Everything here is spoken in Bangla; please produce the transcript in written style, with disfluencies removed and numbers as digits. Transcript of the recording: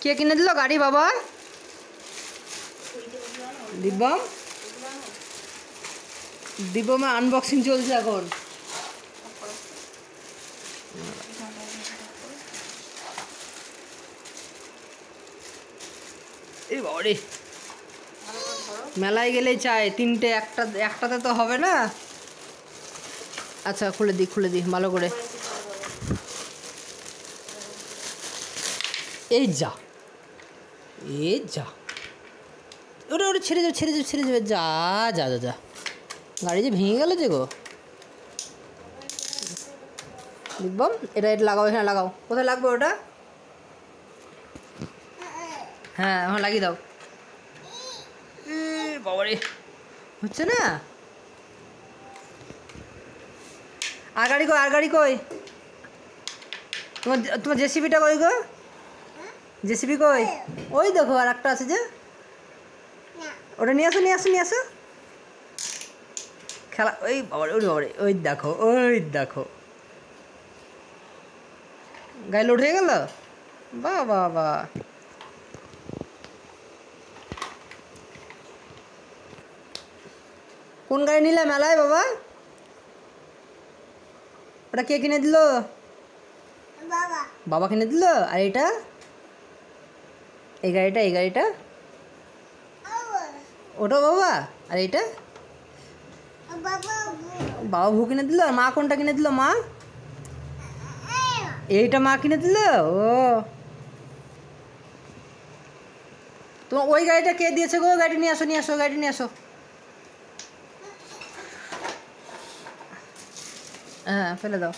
কে কিনে দিল গাড়ি বাবা? দিব্যম, দিব্যমের আনবক্সিং চলছে এখন। এই বাবারে, মেলায় গেলেই চাই তিনটে, একটাতে তো হবে না। আচ্ছা খুলে দিই ভালো করে। এই যা, এই যা, ওটা ওটা ছেড়ে যাবে। যা যা যা যা, গাড়ি যে ভেঙে গেল যে গো। দিব্যম, এটা লাগাও, এখানে লাগাও। কোথায় লাগবে ওটা? হ্যাঁ এখন লাগিয়ে দাও। বাবারে, হচ্ছে না। আর গাড়ি কই? তোমার জেসিবিটা কই গো? জেসিবি কই? ওই দেখো আর একটা আছে যে, ওটা নিয়ে আসো। খেলা, ওই বাবারে, ওই দেখো গায়ে লোড হয়ে গেল। বাহ, কোন গাড়ি নিলে মেলায় বাবা? ওটা কে কিনে দিল? বাবা কিনে দিল। আর এটা, এই গাড়িটা ওটা বাবা। আর এইটা বাবা ভু কিনে দিল। আর মা কোনটা কিনে দিল? মা এইটা মা কিনে দিল। ও, তোমার ওই গাড়িটা কে দিয়েছে গো? গাড়ি নিয়ে আসো, গাড়ি নিয়ে আসো। হ্যাঁ ফেলে দাও।